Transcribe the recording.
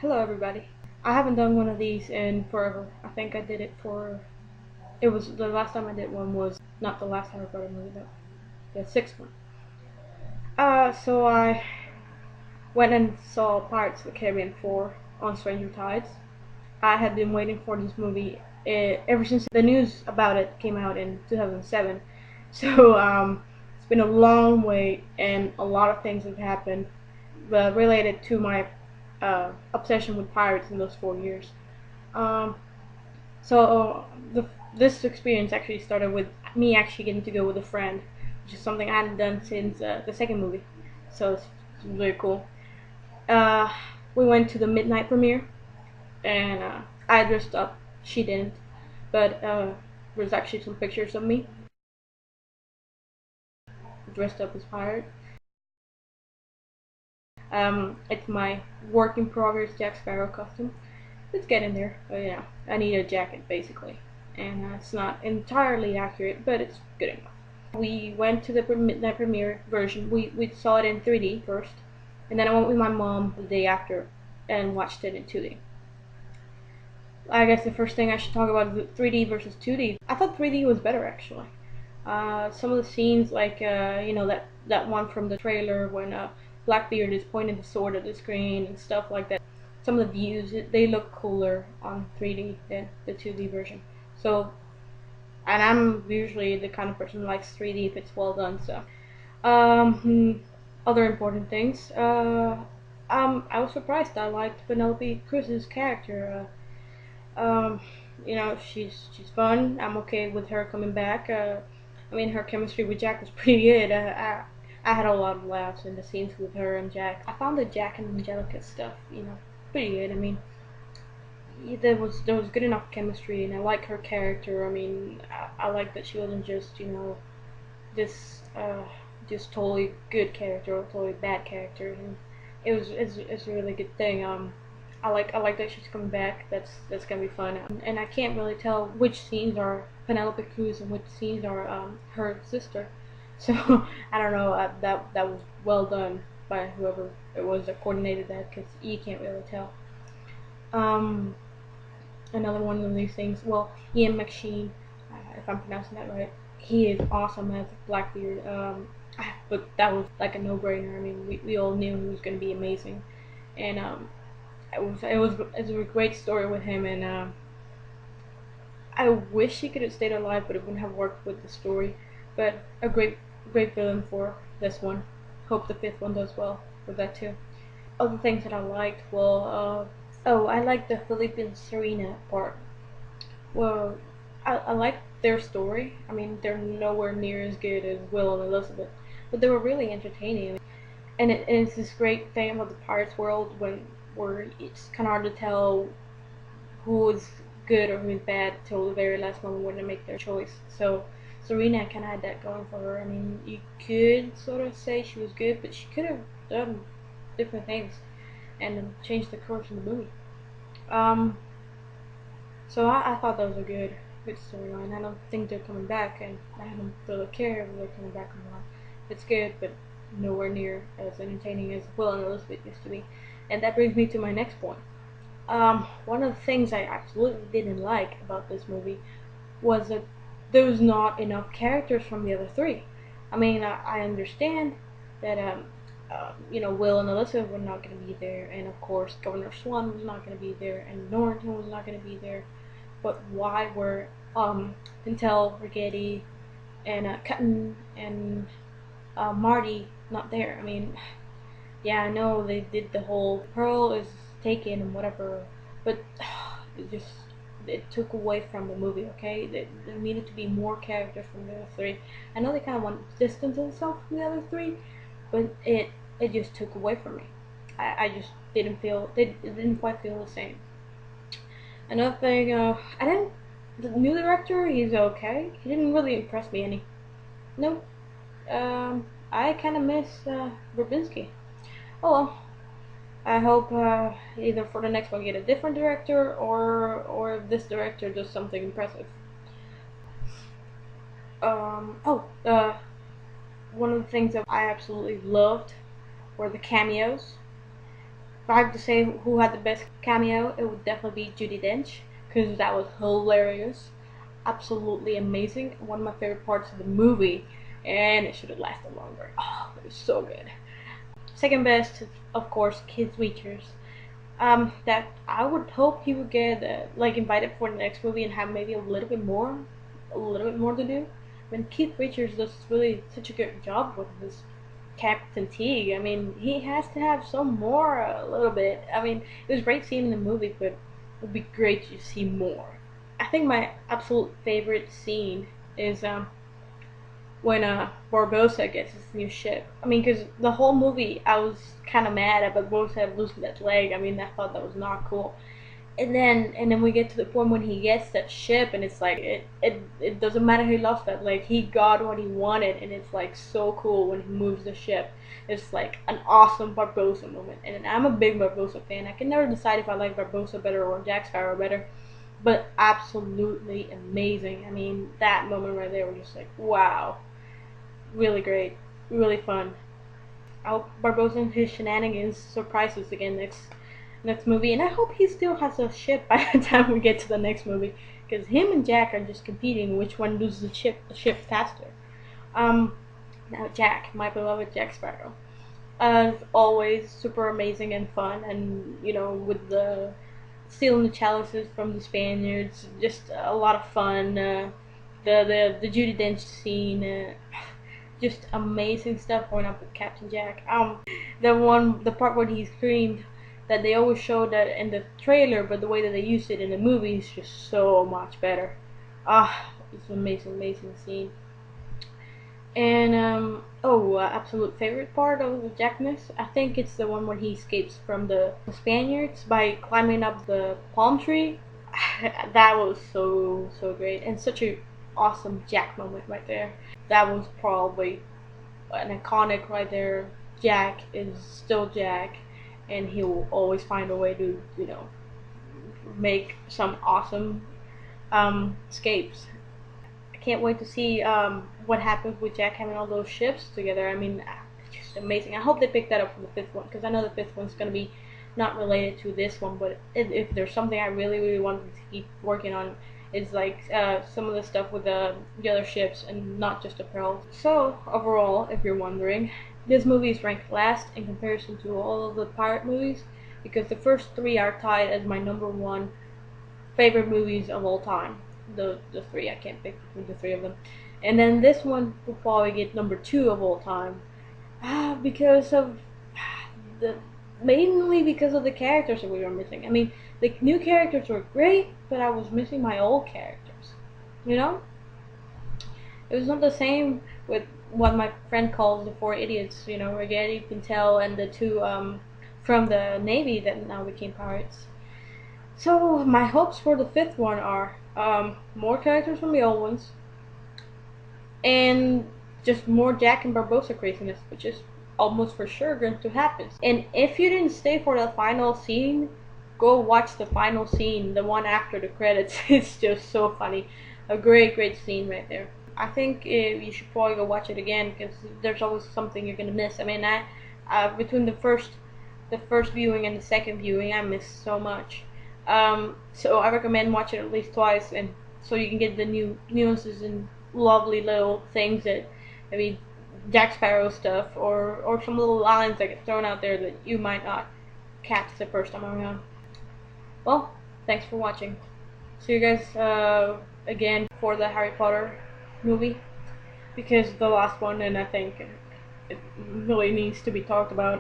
Hello everybody. I haven't done one of these in forever. I think I did it it was the last time I did one was not the last Harry Potter movie though. The sixth one. So I went and saw Pirates of the Caribbean 4 on Stranger Tides. I had been waiting for this movie ever since the news about it came out in 2007. So it's been a long wait and a lot of things have happened related to my obsession with pirates in those 4 years. Um, this experience actually started with me actually getting to go with a friend, which is something I hadn't done since the second movie. So it's really cool. Uh, we went to the midnight premiere, and I dressed up. She didn't, but there's actually some pictures of me dressed up as pirate. It's my work in progress Jack Sparrow costume. It's getting there, but yeah, I need a jacket basically, and it's not entirely accurate, but it's good enough. We went to the midnight premiere version. We saw it in 3D first, and then I went with my mom the day after and watched it in 2D. I guess the first thing I should talk about is 3D versus 2D. I thought 3D was better actually. Some of the scenes, like that one from the trailer when Blackbeard is pointing the sword at the screen and stuff like that. Some of the views they look cooler on 3D than the 2D version. So, and I'm usually the kind of person who likes 3D if it's well done. So, other important things. I was surprised. I liked Penelope Cruz's character. She's fun. I'm okay with her coming back. Her chemistry with Jack was pretty good. I had a lot of laughs in the scenes with her and Jack. I found the Jack and Angelica stuff, pretty good. There was good enough chemistry, and I like her character. I like that she wasn't just this just totally good character or totally bad character, and it's a really good thing. I like that she's coming back. That's gonna be fun. And I can't really tell which scenes are Penelope Cruz and which scenes are her sister. So I don't know. That was well done by whoever it was that coordinated that, because you can't really tell. Um, Another one of these things. Well, Ian McShane, if I'm pronouncing that right, he is awesome as Blackbeard. But that was like a no-brainer. We all knew he was gonna be amazing, and it was a great story with him, and I wish he could have stayed alive, but it wouldn't have worked with the story. But a great villain for this one. Hope the fifth one does well with that too. Other things that I liked, I liked the Philippe and Serena part. Well, I like their story. They're nowhere near as good as Will and Elizabeth, but they were really entertaining. And it's this great thing about the Pirates world where it's kind of hard to tell who is good or who is bad till the very last moment when they make their choice. So Serena kind of had that going for her. You could sort of say she was good, but she could have done different things and changed the course of the movie. Um, so I thought that was a good storyline. I don't think they're coming back, and I don't really care if they're coming back or not. It's good, but nowhere near as entertaining as Will and Elizabeth used to be. And that brings me to my next point. One of the things I absolutely didn't like about this movie was that there was not enough characters from the other three. I understand that Will and Elizabeth were not going to be there, and of course Governor Swan was not going to be there, and Norrington was not going to be there. But why were Pintel, Rigetti, and Cutton and Marty not there? Yeah, I know they did the whole Pearl is taken and whatever, but it it took away from the movie. Okay, there needed to be more characters from the other three. I know they kind of want to distance themselves from the other three, but it just took away from me. I just didn't feel it didn't quite feel the same. Another thing, I didn't. The new director, he's okay. He didn't really impress me any. No, I kind of miss Verbinski. Oh well. I hope either for the next one get a different director, or if this director does something impressive. One of the things that I absolutely loved were the cameos. I have to say who had the best cameo, it would definitely be Judi Dench, because that was hilarious, absolutely amazing, one of my favorite parts of the movie, and it should have lasted longer. Oh, it was so good. Second best, of course, Keith Richards. That I would hope he would get like invited for the next movie and have maybe a little bit more to do. I mean, Keith Richards does really such a good job with his Captain Teague. I mean, he has to have some more a little bit. I mean, it was great seeing in the movie, but it would be great to see more. I think my absolute favorite scene is when Barbossa gets his new ship. I mean, because the whole movie I was kind of mad at Barbossa losing that leg. I mean, I thought that was not cool. And then we get to the point when he gets that ship, and it's like it doesn't matter he lost that leg. He got what he wanted, and it's like so cool when he moves the ship. It's like an awesome Barbossa moment, and I'm a big Barbossa fan. I can never decide if I like Barbossa better or Jack Sparrow better, but absolutely amazing. I mean, that moment right there was just like wow, really great, really fun. I hope Barbossa and his shenanigans surprise us again next movie, and I hope he still has a ship by the time we get to the next movie, because him and Jack are just competing which one loses the ship faster. Now Jack, my beloved Jack Sparrow, as always, super amazing and fun, and with the stealing the chalices from the Spaniards, just a lot of fun. The Judi Dench scene. Just amazing stuff going up with Captain Jack. The part where he screamed that they always showed that in the trailer, but the way that they used it in the movie is just so much better. It's an amazing scene. And absolute favorite part of the Jackness, I think it's the one where he escapes from the Spaniards by climbing up the palm tree. That was so great, and such a awesome Jack moment right there. That was probably an iconic right there. Jack is still Jack, and he will always find a way to make some awesome escapes. I can't wait to see what happens with Jack having all those ships together. I mean, just amazing. I hope they pick that up for the fifth one, because I know the fifth one's going to be not related to this one, but if there's something I really wanted to keep working on, it's like some of the stuff with the other ships and not just the Pearl. So overall, if you're wondering, this movie is ranked last in comparison to all of the pirate movies, because the first three are tied as my number one favorite movies of all time. The three, I can't pick between the three of them. And then this one will probably get number two of all time, because of mainly because of the characters that we were missing. I mean, the new characters were great, but I was missing my old characters. It was not the same with what my friend calls the four idiots. Raggedy, Pintel, and the two from the Navy that now became pirates. So my hopes for the fifth one are more characters from the old ones, and just more Jack and Barbossa craziness, which is almost for sure going to happen. And if you didn't stay for the final scene, go watch the final scene, the one after the credits. It's just so funny. A great scene right there. I think you should probably go watch it again, because there's always something you're gonna miss. I mean, between the first viewing and the second viewing, I missed so much. So I recommend watching it at least twice, and so you can get the new nuances and lovely little things that maybe Jack Sparrow stuff, or some little lines that get thrown out there that you might not catch the first time around. Well, thanks for watching. See you guys again for the Harry Potter movie, because the last one, and I think it really needs to be talked about.